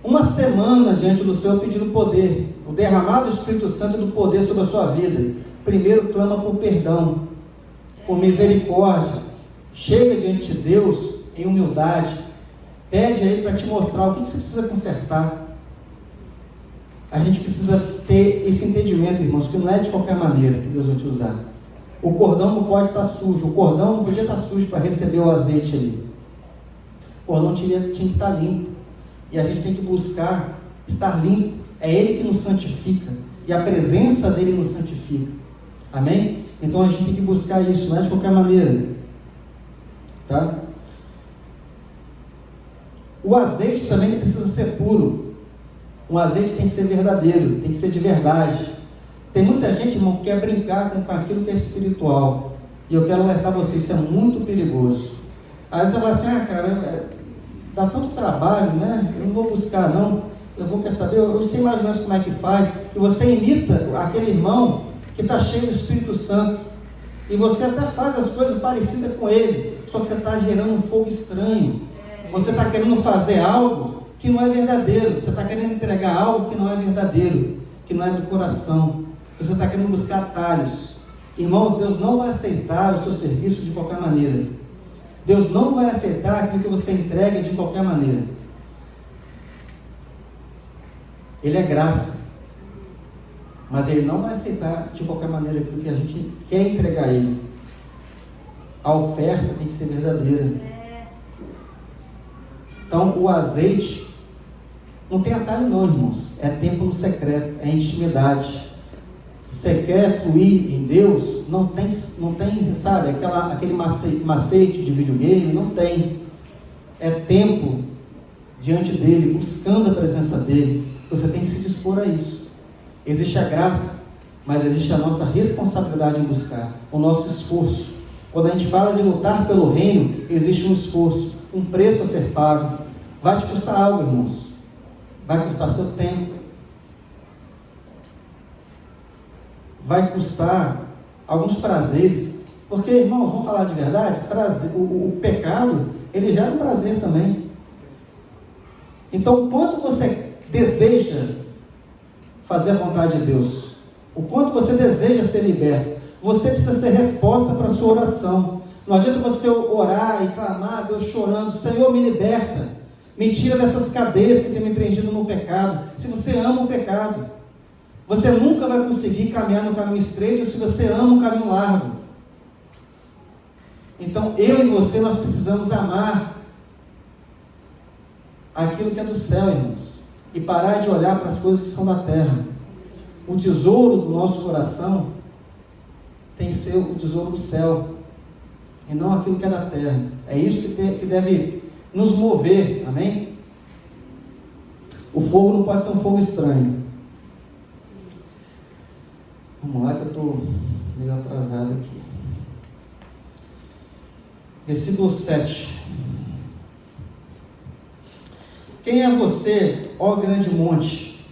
uma semana diante do Senhor pedindo poder, o derramado do Espírito Santo do poder sobre a sua vida. Primeiro clama por perdão, por misericórdia, chega diante de Deus em humildade, pede a Ele para te mostrar o que você precisa consertar. A gente precisa ter esse entendimento, irmãos, que não é de qualquer maneira que Deus vai te usar. O cordão não pode estar sujo, o cordão não podia estar sujo para receber o azeite ali. O cordão tinha que estar limpo, e a gente tem que buscar estar limpo. É Ele que nos santifica, e a presença dEle nos santifica. Amém? Então a gente tem que buscar isso, não é de qualquer maneira. Tá? O azeite também ele precisa ser puro. Um azeite tem que ser verdadeiro, tem que ser de verdade. Tem muita gente, irmão, que quer brincar com aquilo que é espiritual. E eu quero alertar vocês, isso é muito perigoso. Às vezes você fala assim, cara, dá tanto trabalho, né? Eu não vou buscar não. Eu vou, quer saber, eu sei mais ou menos como é que faz. E você imita aquele irmão que está cheio do Espírito Santo, e você até faz as coisas parecidas com ele, só que você está gerando um fogo estranho. Você está querendo fazer algo que não é verdadeiro, você está querendo entregar algo que não é verdadeiro, que não é do coração, você está querendo buscar atalhos. Irmãos, Deus não vai aceitar o seu serviço de qualquer maneira. Deus não vai aceitar aquilo que você entrega de qualquer maneira. Ele é graça, mas Ele não vai aceitar de qualquer maneira aquilo que a gente quer entregar a Ele. A oferta tem que ser verdadeira. Então o azeite não tem atalho não, irmãos. É tempo no secreto, é intimidade. Você quer fluir em Deus, não tem, sabe, aquele macete de videogame, não tem. É tempo diante dEle, buscando a presença dEle. Você tem que se dispor a isso. Existe a graça, mas existe a nossa responsabilidade em buscar, o nosso esforço. Quando a gente fala de lutar pelo reino, existe um esforço, um preço a ser pago. Vai te custar algo, irmãos. Vai custar seu tempo. Vai custar alguns prazeres. Porque, irmãos, vamos falar de verdade, o pecado, ele gera um prazer também. Então, o quanto você deseja fazer a vontade de Deus, o quanto você deseja ser liberto, você precisa ser resposta para a sua oração. Não adianta você orar e clamar, Deus chorando, Senhor, me liberta, me tira dessas cadeias que tem me prendido no pecado. Se você ama o pecado, você nunca vai conseguir caminhar no caminho estreito se você ama o caminho largo. Então eu e você, nós precisamos amar aquilo que é do céu, irmãos, e parar de olhar para as coisas que são da terra. O tesouro do nosso coração tem que ser o tesouro do céu, e não aquilo que é da terra. É isso que deve nos mover, amém? O fogo não pode ser um fogo estranho. Vamos lá que eu estou meio atrasado aqui. Versículo 7. Quem é você, ó grande monte?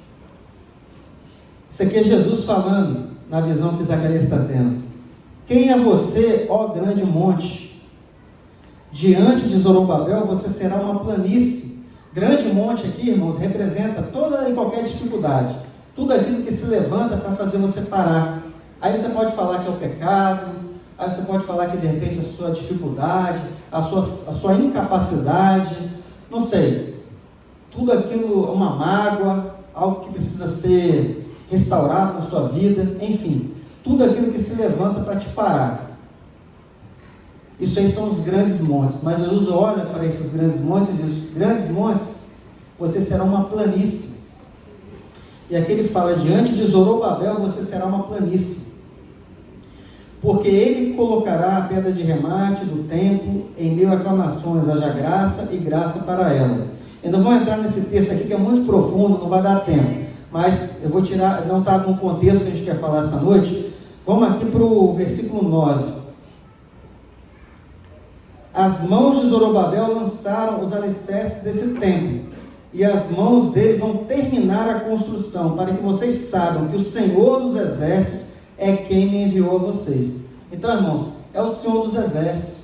Isso aqui é Jesus falando na visão que Zacarias está tendo. Quem é você, ó grande monte? Diante de Zorobabel você será uma planície. Grande monte aqui, irmãos, representa toda e qualquer dificuldade. Tudo aquilo que se levanta para fazer você parar. Aí você pode falar que é o pecado, aí você pode falar que de repente a sua dificuldade, a sua incapacidade, não sei. Tudo aquilo, uma mágoa, algo que precisa ser restaurado na sua vida, enfim. Tudo aquilo que se levanta para te parar. Isso aí são os grandes montes. Mas Jesus olha para esses grandes montes e diz: os grandes montes, você será uma planície. E aqui ele fala: diante de Zorobabel você será uma planície. Porque ele colocará a pedra de remate do templo, em meio a aclamações, haja graça e graça para ela. Eu não vou entrar nesse texto aqui que é muito profundo, não vai dar tempo. Mas eu vou tirar, não está no contexto que a gente quer falar essa noite. Vamos aqui para o versículo 9. As mãos de Zorobabel lançaram os alicerces desse templo, e as mãos dele vão terminar a construção, para que vocês saibam que o Senhor dos Exércitos é quem me enviou a vocês. Então, irmãos, é o Senhor dos Exércitos.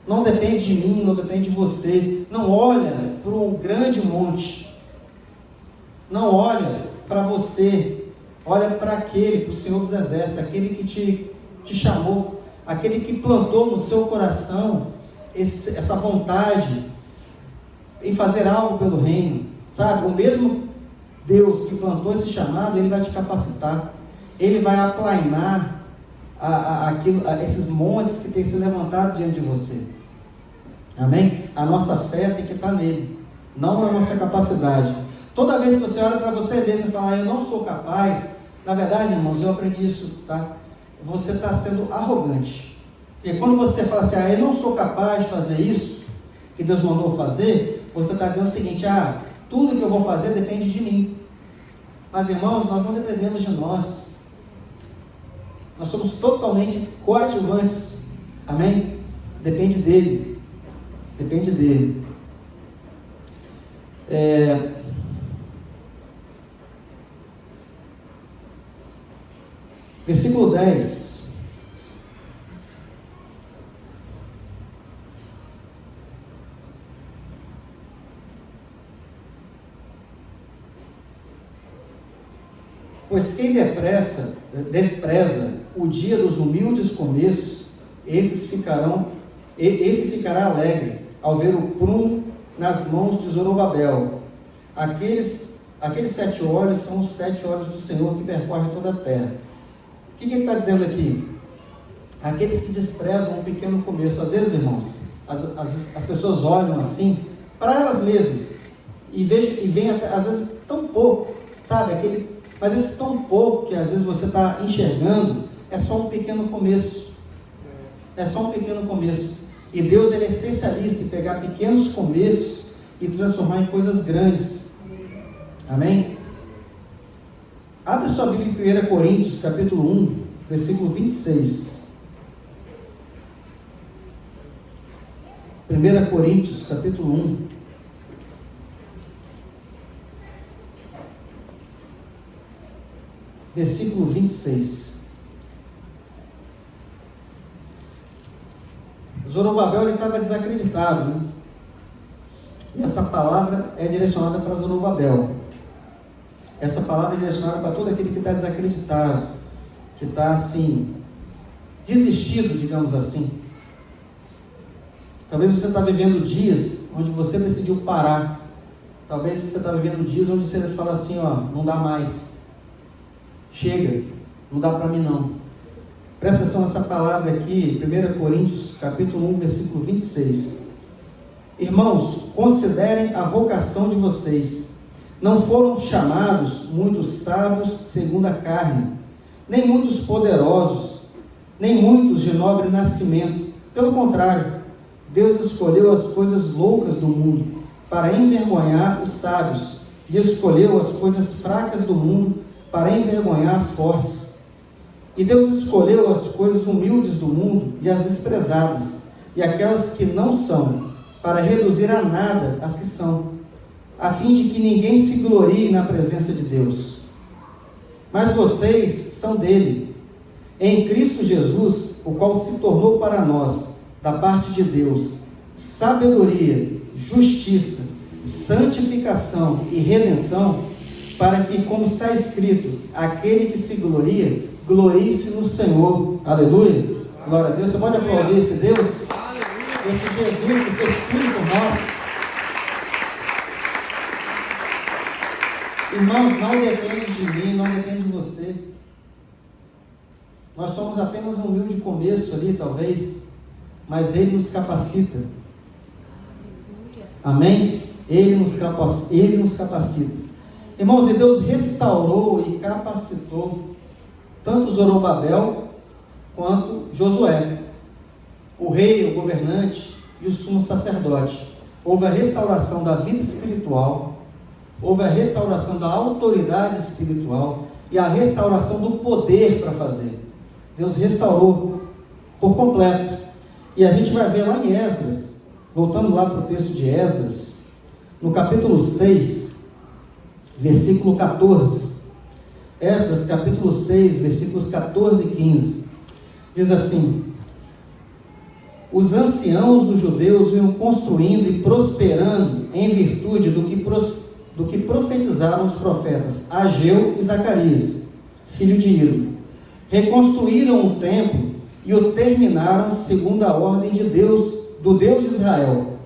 Não depende de mim, não depende de você. Não olha para um grande monte. Não olha para você. Olha para aquele, para o Senhor dos Exércitos, aquele que te chamou, aquele que plantou no seu coração essa vontade em fazer algo pelo reino, sabe? O mesmo Deus que plantou esse chamado, Ele vai te capacitar, Ele vai aplainar esses montes que têm se levantado diante de você. Amém? A nossa fé tem que estar nele, não na nossa capacidade. Toda vez que você olha para você mesmo e fala: eu não sou capaz, na verdade, irmãos, eu aprendi isso, tá? Você está sendo arrogante. Porque quando você fala assim: eu não sou capaz de fazer isso que Deus mandou fazer, você está dizendo o seguinte: tudo que eu vou fazer depende de mim. Mas, irmãos, nós não dependemos de nós. Nós somos totalmente coadjuvantes. Amém? Depende dele. Depende dele. Versículo 10. Pois quem despreza o dia dos humildes começos, esse ficará alegre ao ver o prumo nas mãos de Zorobabel. Aqueles 7 olhos são os 7 olhos do Senhor que percorrem toda a terra. O que ele está dizendo aqui? Aqueles que desprezam um pequeno começo. Às vezes, irmãos, as pessoas olham assim para elas mesmas e veem às vezes tão pouco, sabe? Mas esse tão pouco que às vezes você está enxergando é só um pequeno começo. É só um pequeno começo. E Deus, Ele é especialista em pegar pequenos começos e transformar em coisas grandes. Amém? Abre sua Bíblia em 1 Coríntios, capítulo 1, versículo 26. 1 Coríntios, capítulo 1. Versículo 26. Zorobabel estava desacreditado, né? E essa palavra é direcionada para Zorobabel. Essa palavra é direcionada para todo aquele que está desacreditado, que está assim, desistido, digamos assim. Talvez você está vivendo dias onde você decidiu parar. Talvez você está vivendo dias onde você fala assim: não dá mais. Chega, não dá para mim não. Presta atenção nessa palavra aqui, 1 Coríntios, capítulo 1, versículo 26. Irmãos, considerem a vocação de vocês. Não foram chamados muitos sábios segundo a carne, nem muitos poderosos, nem muitos de nobre nascimento. Pelo contrário, Deus escolheu as coisas loucas do mundo para envergonhar os sábios, e escolheu as coisas fracas do mundo para envergonhar as fortes. E Deus escolheu as coisas humildes do mundo e as desprezadas, e aquelas que não são, para reduzir a nada as que são, a fim de que ninguém se glorie na presença de Deus. Mas vocês são dele, em Cristo Jesus, o qual se tornou para nós, da parte de Deus, sabedoria, justiça, santificação e redenção, para que, como está escrito, aquele que se gloria, glorie-se no Senhor. Aleluia! Glória a Deus. Você pode aplaudir esse Deus? Esse Jesus que fez tudo por nós. Irmãos, não depende de mim, não depende de você. Nós somos apenas um humilde começo ali, talvez, mas Ele nos capacita. Amém? Ele nos capacita. Irmãos, e Deus restaurou e capacitou tanto Zorobabel quanto Josué, o rei, o governante e o sumo sacerdote. Houve a restauração da vida espiritual, houve a restauração da autoridade espiritual e a restauração do poder para fazer. Deus restaurou por completo. E a gente vai ver lá em Esdras, voltando lá para o texto de Esdras, no capítulo 6, versículo 14. Esdras, capítulo 6, versículos 14 e 15. Diz assim: os anciãos dos judeus iam construindo e prosperando em virtude do que profetizaram os profetas Ageu e Zacarias, filho de Ido. Reconstruíram o templo e o terminaram segundo a ordem de Deus, do Deus de Israel,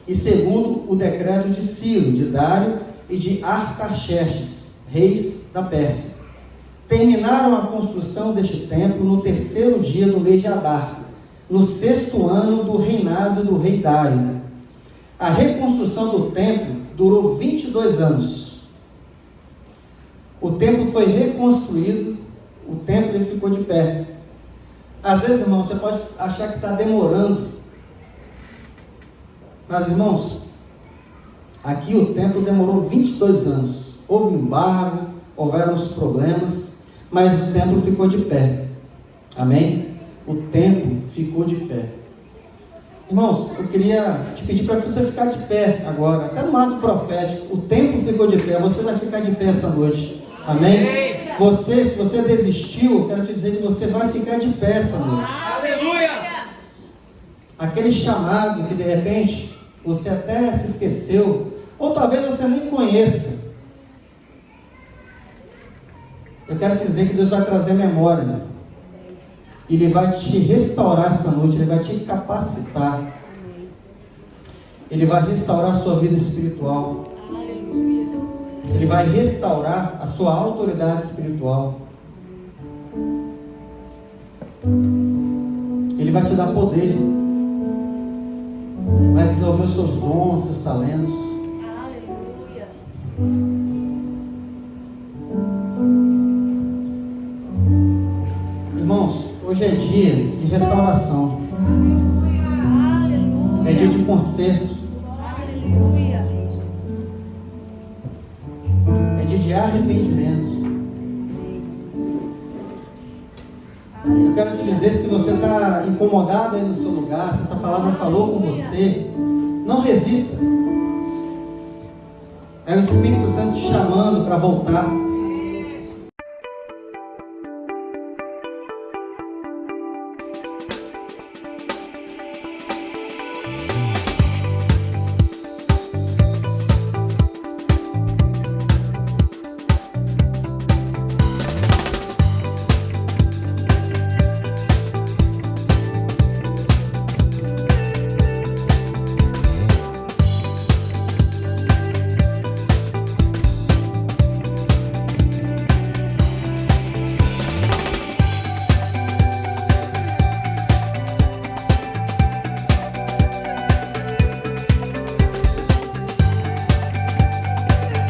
e segundo o decreto de Ciro, de Dário e de Artaxerxes, reis da Pérsia. Terminaram a construção deste templo no 3º dia do mês de Adar, no 6º ano do reinado do rei Dário. A reconstrução do templo durou 22 anos. O templo foi reconstruído, o templo ele ficou de pé. Às vezes, irmão, você pode achar que está demorando, mas, irmãos, aqui o templo demorou 22 anos. Houve embargo, houveram os problemas, mas o templo ficou de pé. Amém? O templo ficou de pé. Irmãos, eu queria te pedir para você ficar de pé agora, até no ato profético. O templo ficou de pé, você vai ficar de pé essa noite. Amém? Você, se você desistiu, eu quero te dizer que você vai ficar de pé essa noite. Aleluia! Aquele chamado que de repente você até se esqueceu, ou talvez você nem conheça. Eu quero te dizer que Deus vai trazer memória. Ele vai te restaurar essa noite, Ele vai te capacitar. Ele vai restaurar a sua vida espiritual. Ele vai restaurar a sua autoridade espiritual. Ele vai te dar poder. Vai desenvolver os seus dons, seus talentos. Aleluia. Irmãos, hoje é dia de restauração. Aleluia. É dia de conserto. Aleluia. É dia de arrependimento. Eu quero te dizer, se você está incomodado aí no seu lugar, se essa palavra falou com você, não resista. É o Espírito Santo te chamando para voltar.